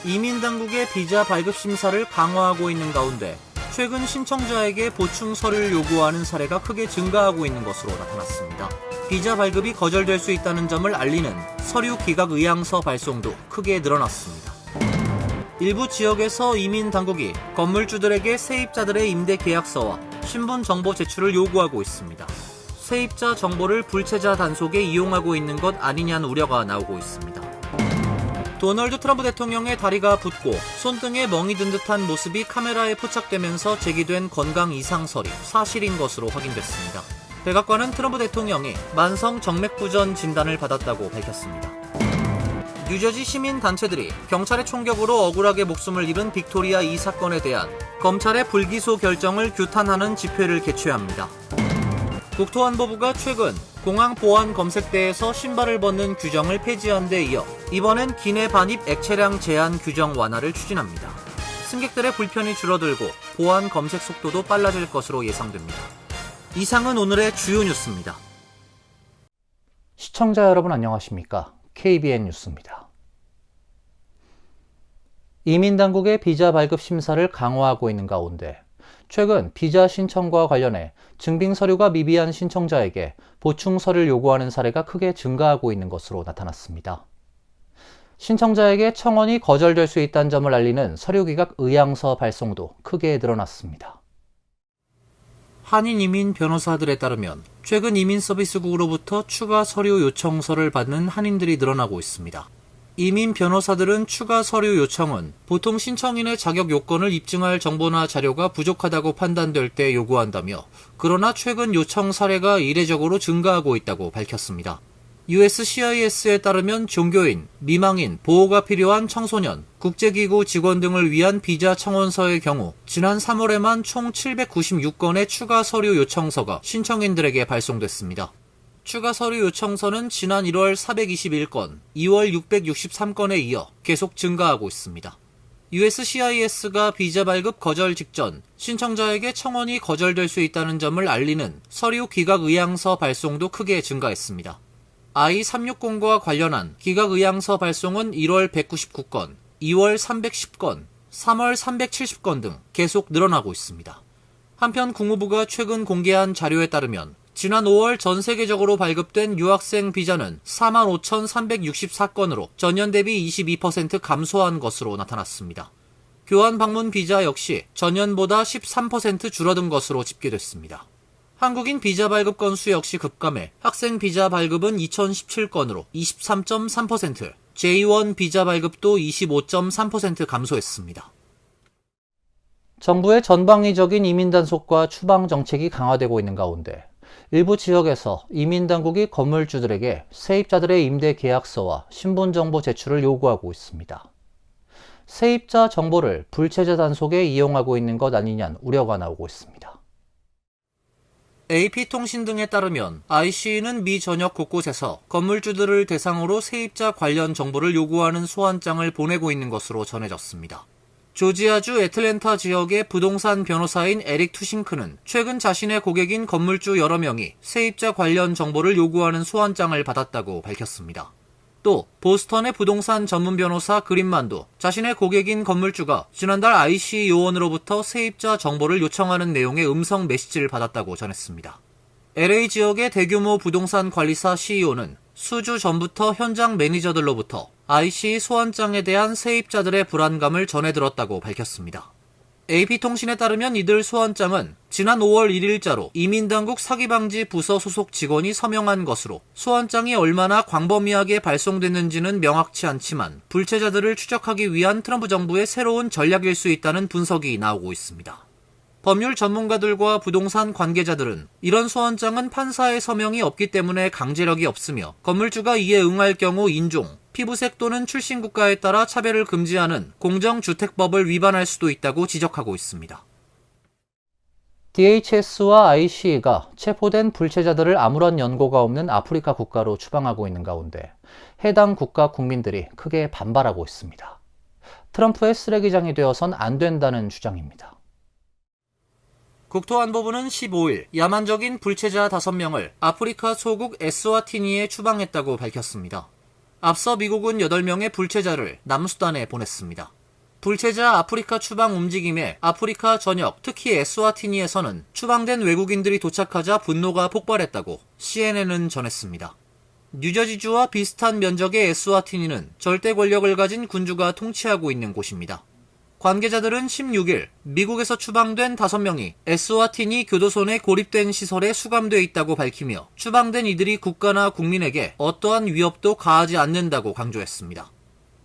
이민 당국의 비자 발급 심사를 강화하고 있는 가운데 최근 신청자에게 보충 서류를 요구하는 사례가 크게 증가하고 있는 것으로 나타났습니다. 비자 발급이 거절될 수 있다는 점을 알리는 서류 기각 의향서 발송도 크게 늘어났습니다. 일부 지역에서 이민 당국이 건물주들에게 세입자들의 임대 계약서와 신분 정보 제출을 요구하고 있습니다. 세입자 정보를 불체자 단속에 이용하고 있는 것 아니냐는 우려가 나오고 있습니다. 도널드 트럼프 대통령의 다리가 붓고 손등에 멍이 든 듯한 모습이 카메라에 포착되면서 제기된 건강 이상설이 사실인 것으로 확인됐습니다. 백악관은 트럼프 대통령이 만성 정맥부전 진단을 받았다고 밝혔습니다. 뉴저지 시민단체들이 경찰의 총격으로 억울하게 목숨을 잃은 빅토리아 이 사건에 대한 검찰의 불기소 결정을 규탄하는 집회를 개최합니다. 국토안보부가 최근 공항 보안 검색대에서 신발을 벗는 규정을 폐지한 데 이어 이번엔 기내 반입 액체량 제한 규정 완화를 추진합니다. 승객들의 불편이 줄어들고 보안 검색 속도도 빨라질 것으로 예상됩니다. 이상은 오늘의 주요 뉴스입니다. 시청자 여러분 안녕하십니까? KBN 뉴스입니다. 이민당국의 비자 발급 심사를 강화하고 있는 가운데 최근 비자 신청과 관련해 증빙 서류가 미비한 신청자에게 보충 서류를 요구하는 사례가 크게 증가하고 있는 것으로 나타났습니다. 신청자에게 청원이 거절될 수 있다는 점을 알리는 서류 기각 의향서 발송도 크게 늘어났습니다. 한인 이민 변호사들에 따르면 최근 이민서비스국으로부터 추가 서류 요청서를 받는 한인들이 늘어나고 있습니다. 이민 변호사들은 추가 서류 요청은 보통 신청인의 자격 요건을 입증할 정보나 자료가 부족하다고 판단될 때 요구한다며, 그러나 최근 요청 사례가 이례적으로 증가하고 있다고 밝혔습니다. USCIS에 따르면 종교인, 미망인, 보호가 필요한 청소년, 국제기구 직원 등을 위한 비자 청원서의 경우 지난 3월에만 총 796건의 추가 서류 요청서가 신청인들에게 발송됐습니다. 추가 서류 요청서는 지난 1월 421건, 2월 663건에 이어 계속 증가하고 있습니다. USCIS가 비자 발급 거절 직전 신청자에게 청원이 거절될 수 있다는 점을 알리는 서류 기각 의향서 발송도 크게 증가했습니다. I-360과 관련한 기각 의향서 발송은 1월 199건, 2월 310건, 3월 370건 등 계속 늘어나고 있습니다. 한편 국무부가 최근 공개한 자료에 따르면 지난 5월 전 세계적으로 발급된 유학생 비자는 45,364건으로 전년 대비 22% 감소한 것으로 나타났습니다. 교환 방문 비자 역시 전년보다 13% 줄어든 것으로 집계됐습니다. 한국인 비자 발급 건수 역시 급감해 학생 비자 발급은 2017건으로 23.3%, J1 비자 발급도 25.3% 감소했습니다. 정부의 전방위적인 이민 단속과 추방 정책이 강화되고 있는 가운데 일부 지역에서 이민당국이 건물주들에게 세입자들의 임대 계약서와 신분정보 제출을 요구하고 있습니다. 세입자 정보를 불체자 단속에 이용하고 있는 것 아니냐는 우려가 나오고 있습니다. AP통신 등에 따르면 IC는 미 전역 곳곳에서 건물주들을 대상으로 세입자 관련 정보를 요구하는 소환장을 보내고 있는 것으로 전해졌습니다. 조지아주 애틀랜타 지역의 부동산 변호사인 에릭 투싱크는 최근 자신의 고객인 건물주 여러 명이 세입자 관련 정보를 요구하는 소환장을 받았다고 밝혔습니다. 또 보스턴의 부동산 전문 변호사 그린만도 자신의 고객인 건물주가 지난달 IC 요원으로부터 세입자 정보를 요청하는 내용의 음성 메시지를 받았다고 전했습니다. LA 지역의 대규모 부동산 관리사 CEO는 수주 전부터 현장 매니저들로부터 IC 소환장에 대한 세입자들의 불안감을 전해들었다고 밝혔습니다. AP통신에 따르면 이들 소환장은 지난 5월 1일자로 이민당국 사기방지 부서 소속 직원이 서명한 것으로 소환장이 얼마나 광범위하게 발송됐는지는 명확치 않지만 불체자들을 추적하기 위한 트럼프 정부의 새로운 전략일 수 있다는 분석이 나오고 있습니다. 법률 전문가들과 부동산 관계자들은 이런 소환장은 판사의 서명이 없기 때문에 강제력이 없으며 건물주가 이에 응할 경우 인종, 피부색 또는 출신 국가에 따라 차별을 금지하는 공정주택법을 위반할 수도 있다고 지적하고 있습니다. DHS와 IC가 체포된 불체자들을 아무런 연고가 없는 아프리카 국가로 추방하고 있는 가운데 해당 국가 국민들이 크게 반발하고 있습니다. 트럼프의 쓰레기장이 되어선 안 된다는 주장입니다. 국토안보부는 15일 야만적인 불체자 5명을 아프리카 소국 에스와티니에 추방했다고 밝혔습니다. 앞서 미국은 8명의 불체자를 남수단에 보냈습니다. 불체자 아프리카 추방 움직임에 아프리카 전역, 특히 에스와티니에서는 추방된 외국인들이 도착하자 분노가 폭발했다고 CNN은 전했습니다. 뉴저지주와 비슷한 면적의 에스와티니는 절대 권력을 가진 군주가 통치하고 있는 곳입니다. 관계자들은 16일 미국에서 추방된 5명이 에스와티니 교도소 내 고립된 시설에 수감돼 있다고 밝히며 추방된 이들이 국가나 국민에게 어떠한 위협도 가하지 않는다고 강조했습니다.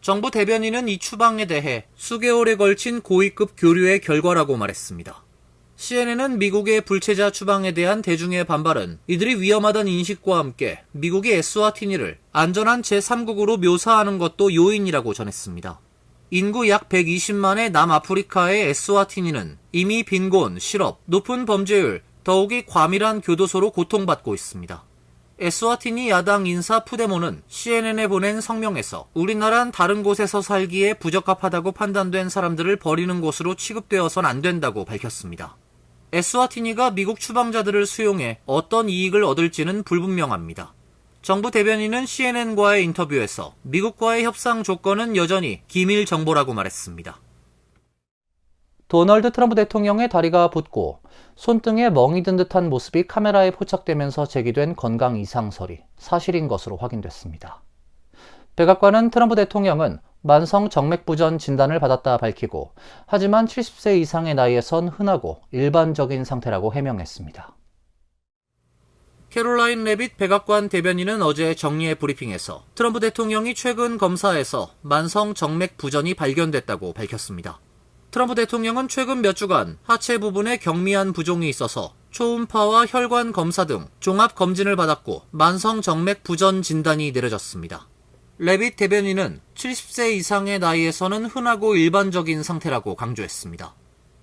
정부 대변인은 이 추방에 대해 수개월에 걸친 고위급 교류의 결과라고 말했습니다. CNN은 미국의 불체자 추방에 대한 대중의 반발은 이들이 위험하다는 인식과 함께 미국이 에스와티니를 안전한 제3국으로 묘사하는 것도 요인이라고 전했습니다. 인구 약 120만의 남아프리카의 에스와티니는 이미 빈곤, 실업, 높은 범죄율, 더욱이 과밀한 교도소로 고통받고 있습니다. 에스와티니 야당 인사 푸데모는 CNN에 보낸 성명에서 우리나라는 다른 곳에서 살기에 부적합하다고 판단된 사람들을 버리는 곳으로 취급되어선 안 된다고 밝혔습니다. 에스와티니가 미국 추방자들을 수용해 어떤 이익을 얻을지는 불분명합니다. 정부 대변인은 CNN과의 인터뷰에서 미국과의 협상 조건은 여전히 기밀 정보라고 말했습니다. 도널드 트럼프 대통령의 다리가 붓고 손등에 멍이 든 듯한 모습이 카메라에 포착되면서 제기된 건강 이상설이 사실인 것으로 확인됐습니다. 백악관은 트럼프 대통령은 만성 정맥부전 진단을 받았다 밝히고, 하지만 70세 이상의 나이에선 흔하고 일반적인 상태라고 해명했습니다. 캐롤라인 레빗 백악관 대변인은 어제 정례 브리핑에서 트럼프 대통령이 최근 검사에서 만성 정맥 부전이 발견됐다고 밝혔습니다. 트럼프 대통령은 최근 몇 주간 하체 부분에 경미한 부종이 있어서 초음파와 혈관 검사 등 종합 검진을 받았고 만성 정맥 부전 진단이 내려졌습니다. 레빗 대변인은 70세 이상의 나이에서는 흔하고 일반적인 상태라고 강조했습니다.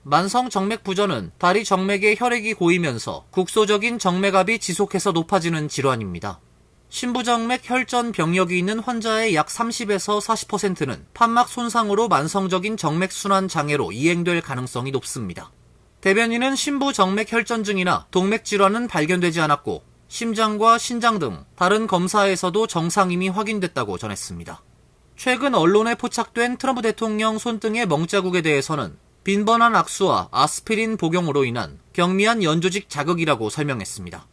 만성 정맥 부전은 다리 정맥에 혈액이 고이면서 국소적인 정맥압이 지속해서 높아지는 질환입니다. 심부정맥 혈전 병력이 있는 환자의 약 30에서 40%는 판막 손상으로 만성적인 정맥순환 장애로 이행될 가능성이 높습니다. 대변인은 심부정맥 혈전증이나 동맥 질환은 발견되지 않았고 심장과 신장 등 다른 검사에서도 정상임이 확인됐다고 전했습니다. 최근 언론에 포착된 트럼프 대통령 손등의 멍자국에 대해서는 빈번한 악수와 아스피린 복용으로 인한 경미한 연조직 자극이라고 설명했습니다.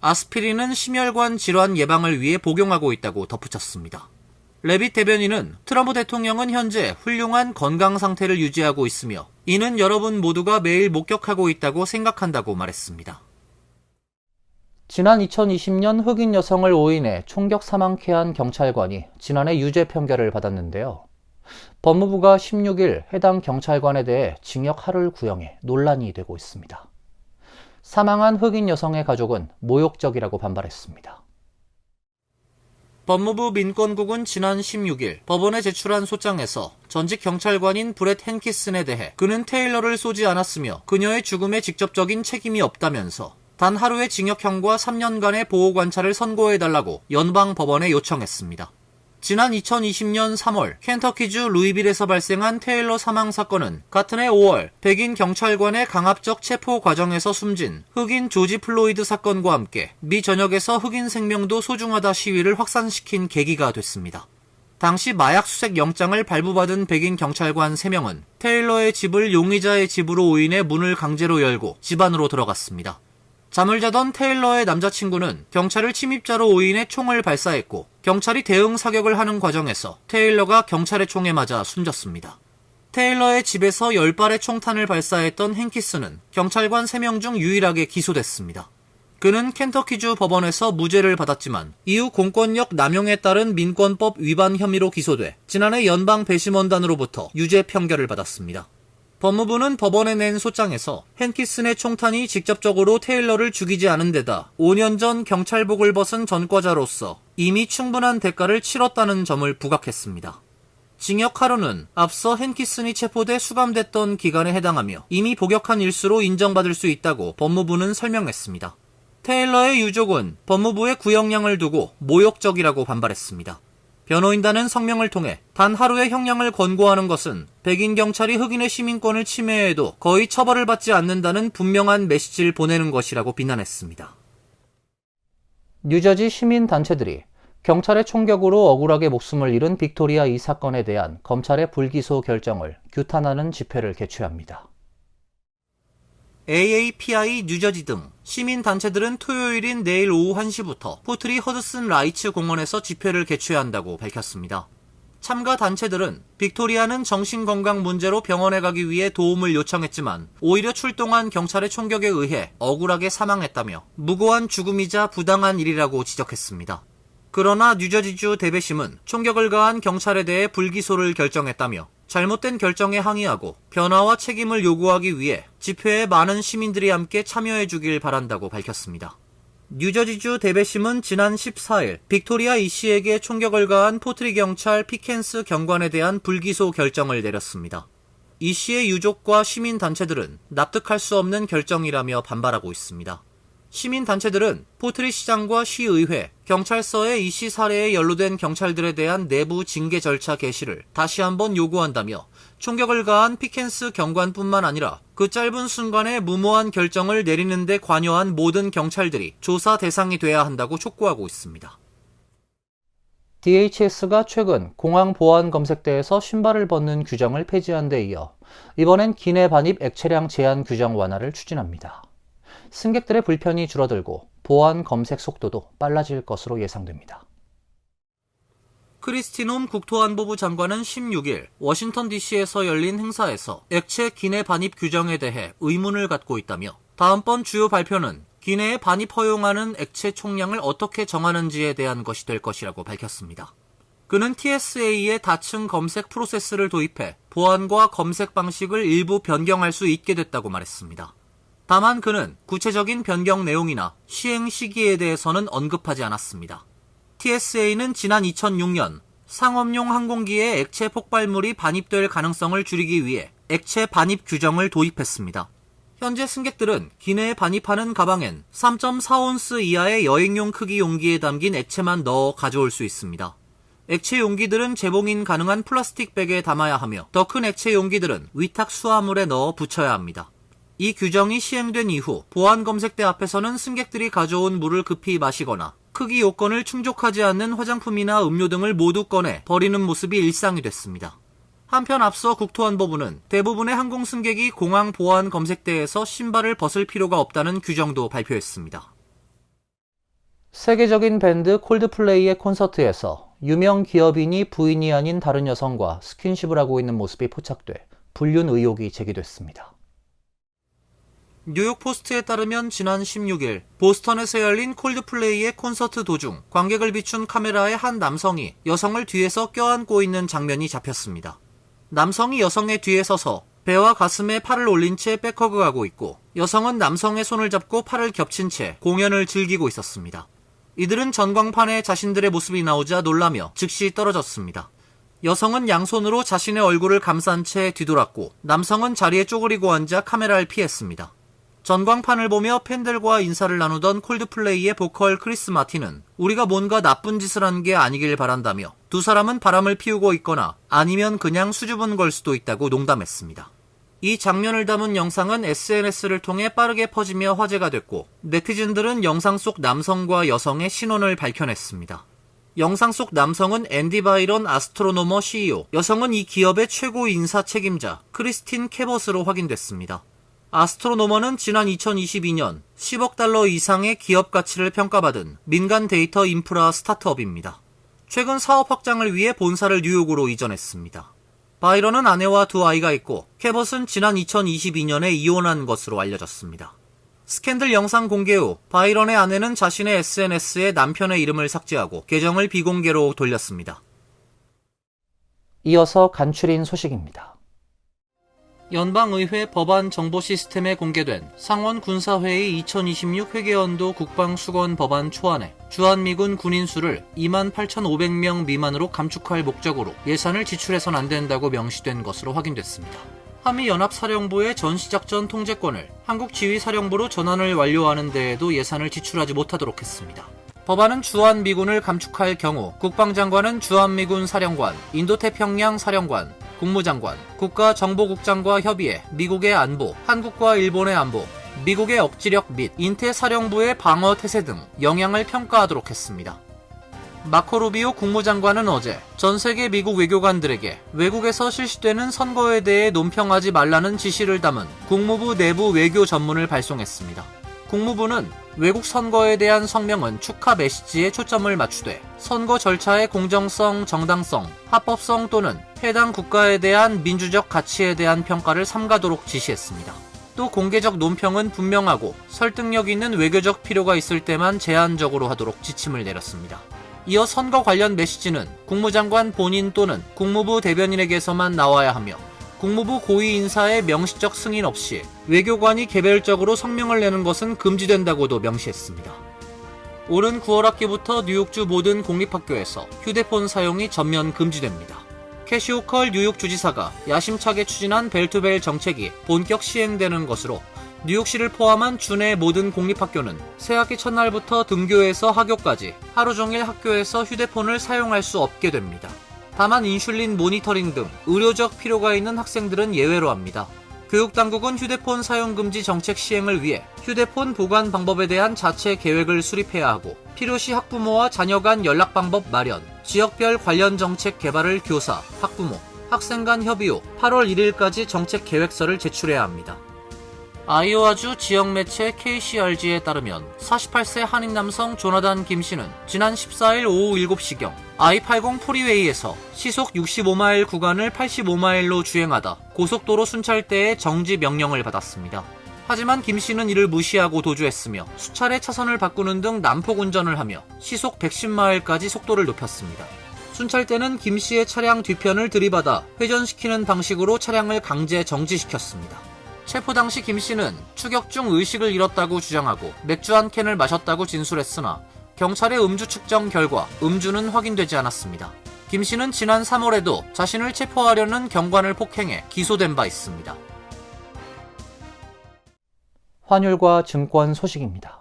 아스피린은 심혈관 질환 예방을 위해 복용하고 있다고 덧붙였습니다. 레빗 대변인은 트럼프 대통령은 현재 훌륭한 건강 상태를 유지하고 있으며 이는 여러분 모두가 매일 목격하고 있다고 생각한다고 말했습니다. 지난 2020년 흑인 여성을 오인해 총격 사망케 한 경찰관이 지난해 유죄 판결을 받았는데요. 법무부가 16일 해당 경찰관에 대해 징역 하루를 구형해 논란이 되고 있습니다. 사망한 흑인 여성의 가족은 모욕적이라고 반발했습니다. 법무부 민권국은 지난 16일 법원에 제출한 소장에서 전직 경찰관인 브렛 헨키슨에 대해 그는 테일러를 쏘지 않았으며 그녀의 죽음에 직접적인 책임이 없다면서 단 하루의 징역형과 3년간의 보호관찰을 선고해달라고 연방법원에 요청했습니다. 지난 2020년 3월 켄터키주 루이빌에서 발생한 테일러 사망 사건은 같은 해 5월 백인 경찰관의 강압적 체포 과정에서 숨진 흑인 조지 플로이드 사건과 함께 미 전역에서 흑인 생명도 소중하다 시위를 확산시킨 계기가 됐습니다. 당시 마약 수색 영장을 발부받은 백인 경찰관 3명은 테일러의 집을 용의자의 집으로 오인해 문을 강제로 열고 집 안으로 들어갔습니다. 잠을 자던 테일러의 남자친구는 경찰을 침입자로 오인해 총을 발사했고 경찰이 대응 사격을 하는 과정에서 테일러가 경찰의 총에 맞아 숨졌습니다. 테일러의 집에서 10발의 총탄을 발사했던 헨키스는 경찰관 3명 중 유일하게 기소됐습니다. 그는 켄터키주 법원에서 무죄를 받았지만 이후 공권력 남용에 따른 민권법 위반 혐의로 기소돼 지난해 연방 배심원단으로부터 유죄 판결을 받았습니다. 법무부는 법원에 낸 소장에서 헨키슨의 총탄이 직접적으로 테일러를 죽이지 않은 데다 5년 전 경찰복을 벗은 전과자로서 이미 충분한 대가를 치렀다는 점을 부각했습니다. 징역 하루는 앞서 헨키슨이 체포돼 수감됐던 기간에 해당하며 이미 복역한 일수로 인정받을 수 있다고 법무부는 설명했습니다. 테일러의 유족은 법무부의 구형량을 두고 모욕적이라고 반발했습니다. 변호인단은 성명을 통해 단 하루의 형량을 권고하는 것은 백인 경찰이 흑인의 시민권을 침해해도 거의 처벌을 받지 않는다는 분명한 메시지를 보내는 것이라고 비난했습니다. 뉴저지 시민단체들이 경찰의 총격으로 억울하게 목숨을 잃은 빅토리아 이 사건에 대한 검찰의 불기소 결정을 규탄하는 집회를 개최합니다. AAPI 뉴저지 등 시민단체들은 토요일인 내일 오후 1시부터 포트리 허드슨 라이츠 공원에서 집회를 개최한다고 밝혔습니다. 참가 단체들은 빅토리아는 정신건강 문제로 병원에 가기 위해 도움을 요청했지만 오히려 출동한 경찰의 총격에 의해 억울하게 사망했다며 무고한 죽음이자 부당한 일이라고 지적했습니다. 그러나 뉴저지주 대배심은 총격을 가한 경찰에 대해 불기소를 결정했다며 잘못된 결정에 항의하고 변화와 책임을 요구하기 위해 집회에 많은 시민들이 함께 참여해주길 바란다고 밝혔습니다. 뉴저지주 대배심은 지난 14일 빅토리아 이 씨에게 총격을 가한 포트리 경찰 피켄스 경관에 대한 불기소 결정을 내렸습니다. 이 씨의 유족과 시민단체들은 납득할 수 없는 결정이라며 반발하고 있습니다. 시민단체들은 포트리 시장과 시의회, 경찰서에 이 씨 사례에 연루된 경찰들에 대한 내부 징계 절차 개시를 다시 한번 요구한다며 총격을 가한 피켄스 경관뿐만 아니라 그 짧은 순간에 무모한 결정을 내리는 데 관여한 모든 경찰들이 조사 대상이 돼야 한다고 촉구하고 있습니다. DHS가 최근 공항 보안 검색대에서 신발을 벗는 규정을 폐지한 데 이어 이번엔 기내 반입 액체량 제한 규정 완화를 추진합니다. 승객들의 불편이 줄어들고 보안 검색 속도도 빨라질 것으로 예상됩니다. 크리스티 놈 국토안보부 장관은 16일 워싱턴 DC에서 열린 행사에서 액체 기내 반입 규정에 대해 의문을 갖고 있다며 다음번 주요 발표는 기내에 반입 허용하는 액체 총량을 어떻게 정하는지에 대한 것이 될 것이라고 밝혔습니다. 그는 TSA의 다층 검색 프로세스를 도입해 보안과 검색 방식을 일부 변경할 수 있게 됐다고 말했습니다. 다만 그는 구체적인 변경 내용이나 시행 시기에 대해서는 언급하지 않았습니다. TSA는 지난 2006년 상업용 항공기에 액체 폭발물이 반입될 가능성을 줄이기 위해 액체 반입 규정을 도입했습니다. 현재 승객들은 기내에 반입하는 가방엔 3.4온스 이하의 여행용 크기 용기에 담긴 액체만 넣어 가져올 수 있습니다. 액체 용기들은 재봉인 가능한 플라스틱 백에 담아야 하며 더 큰 액체 용기들은 위탁 수화물에 넣어 붙여야 합니다. 이 규정이 시행된 이후 보안검색대 앞에서는 승객들이 가져온 물을 급히 마시거나 크기 요건을 충족하지 않는 화장품이나 음료 등을 모두 꺼내 버리는 모습이 일상이 됐습니다. 한편 앞서 국토안보부는 대부분의 항공 승객이 공항 보안 검색대에서 신발을 벗을 필요가 없다는 규정도 발표했습니다. 세계적인 밴드 콜드플레이의 콘서트에서 유명 기업인이 부인이 아닌 다른 여성과 스킨십을 하고 있는 모습이 포착돼 불륜 의혹이 제기됐습니다. 뉴욕 포스트에 따르면 지난 16일 보스턴에서 열린 콜드플레이의 콘서트 도중 관객을 비춘 카메라에 한 남성이 여성을 뒤에서 껴안고 있는 장면이 잡혔습니다. 남성이 여성의 뒤에 서서 배와 가슴에 팔을 올린 채 백허그하고 있고 여성은 남성의 손을 잡고 팔을 겹친 채 공연을 즐기고 있었습니다. 이들은 전광판에 자신들의 모습이 나오자 놀라며 즉시 떨어졌습니다. 여성은 양손으로 자신의 얼굴을 감싼 채 뒤돌았고 남성은 자리에 쪼그리고 앉아 카메라를 피했습니다. 전광판을 보며 팬들과 인사를 나누던 콜드플레이의 보컬 크리스 마틴은 우리가 뭔가 나쁜 짓을 한 게 아니길 바란다며 두 사람은 바람을 피우고 있거나 아니면 그냥 수줍은 걸 수도 있다고 농담했습니다. 이 장면을 담은 영상은 SNS를 통해 빠르게 퍼지며 화제가 됐고 네티즌들은 영상 속 남성과 여성의 신원을 밝혀냈습니다. 영상 속 남성은 앤디 바이런 아스트로노머 CEO, 여성은 이 기업의 최고 인사 책임자 크리스틴 캐벗으로 확인됐습니다. 아스트로노머는 지난 2022년 10억 달러 이상의 기업 가치를 평가받은 민간 데이터 인프라 스타트업입니다. 최근 사업 확장을 위해 본사를 뉴욕으로 이전했습니다. 바이런은 아내와 두 아이가 있고 캐벗은 지난 2022년에 이혼한 것으로 알려졌습니다. 스캔들 영상 공개 후 바이런의 아내는 자신의 SNS에 남편의 이름을 삭제하고 계정을 비공개로 돌렸습니다. 이어서 간추린 소식입니다. 연방의회 법안 정보 시스템에 공개된 상원군사회의 2026 회계연도 국방수건 법안 초안에 주한미군 군인 수를 28,500명 미만으로 감축할 목적으로 예산을 지출해선 안 된다고 명시된 것으로 확인됐습니다. 한미연합사령부의 전시작전 통제권을 한국지휘사령부로 전환을 완료하는 데에도 예산을 지출하지 못하도록 했습니다. 법안은 주한미군을 감축할 경우 국방장관은 주한미군 사령관, 인도태평양 사령관, 국무장관, 국가정보국장과 협의해 미국의 안보, 한국과 일본의 안보, 미국의 억지력 및 인태사령부의 방어 태세 등 영향을 평가하도록 했습니다. 마코 루비오 국무장관은 어제 전 세계 미국 외교관들에게 외국에서 실시되는 선거에 대해 논평하지 말라는 지시를 담은 국무부 내부 외교 전문을 발송했습니다. 국무부는 외국 선거에 대한 성명은 축하 메시지에 초점을 맞추되 선거 절차의 공정성, 정당성, 합법성 또는 해당 국가에 대한 민주적 가치에 대한 평가를 삼가도록 지시했습니다. 또 공개적 논평은 분명하고 설득력 있는 외교적 필요가 있을 때만 제한적으로 하도록 지침을 내렸습니다. 이어 선거 관련 메시지는 국무장관 본인 또는 국무부 대변인에게서만 나와야 하며 국무부 고위 인사의 명시적 승인 없이 외교관이 개별적으로 성명을 내는 것은 금지된다고도 명시했습니다. 오는 9월 학기부터 뉴욕주 모든 공립학교에서 휴대폰 사용이 전면 금지됩니다. 캐시 호컬 뉴욕 주지사가 야심차게 추진한 벨투벨 정책이 본격 시행되는 것으로 뉴욕시를 포함한 주내 모든 공립학교는 새학기 첫날부터 등교에서 하교까지 하루 종일 학교에서 휴대폰을 사용할 수 없게 됩니다. 다만 인슐린 모니터링 등 의료적 필요가 있는 학생들은 예외로 합니다. 교육당국은 휴대폰 사용 금지 정책 시행을 위해 휴대폰 보관 방법에 대한 자체 계획을 수립해야 하고 필요시 학부모와 자녀 간 연락 방법 마련, 지역별 관련 정책 개발을 교사, 학부모, 학생 간 협의 후 8월 1일까지 정책 계획서를 제출해야 합니다. 아이오와주 지역 매체 KCRG에 따르면 48세 한인 남성 조나단 김 씨는 지난 14일 오후 7시경 I-80 프리웨이에서 시속 65마일 구간을 85마일로 주행하다 고속도로 순찰대의 정지 명령을 받았습니다. 하지만 김 씨는 이를 무시하고 도주했으며 수차례 차선을 바꾸는 등 난폭 운전을 하며 시속 110마일까지 속도를 높였습니다. 순찰대는 김 씨의 차량 뒤편을 들이받아 회전시키는 방식으로 차량을 강제 정지시켰습니다. 체포 당시 김 씨는 추격 중 의식을 잃었다고 주장하고 맥주 한 캔을 마셨다고 진술했으나 경찰의 음주 측정 결과 음주는 확인되지 않았습니다. 김 씨는 지난 3월에도 자신을 체포하려는 경관을 폭행해 기소된 바 있습니다. 환율과 증권 소식입니다.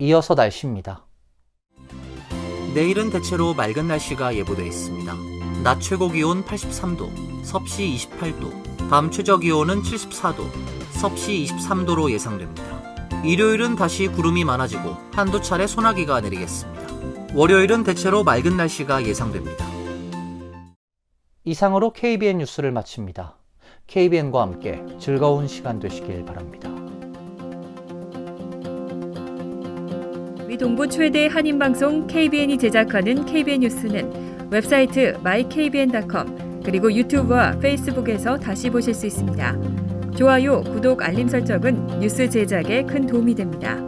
이어서 날씨입니다. 내일은 대체로 맑은 날씨가 예보되어 있습니다. 낮 최고 기온 83도, 섭씨 28도, 밤 최저 기온은 74도, 섭씨 23도로 예상됩니다. 일요일은 다시 구름이 많아지고 한두 차례 소나기가 내리겠습니다. 월요일은 대체로 맑은 날씨가 예상됩니다. 이상으로 KBN 뉴스를 마칩니다. KBN과 함께 즐거운 시간 되시길 바랍니다. 미 동부 최대 한인방송 KBN이 제작하는 KBN 뉴스는 웹사이트 mykbn.com 그리고 유튜브와 페이스북에서 다시 보실 수 있습니다. 좋아요, 구독, 알림 설정은 뉴스 제작에 큰 도움이 됩니다.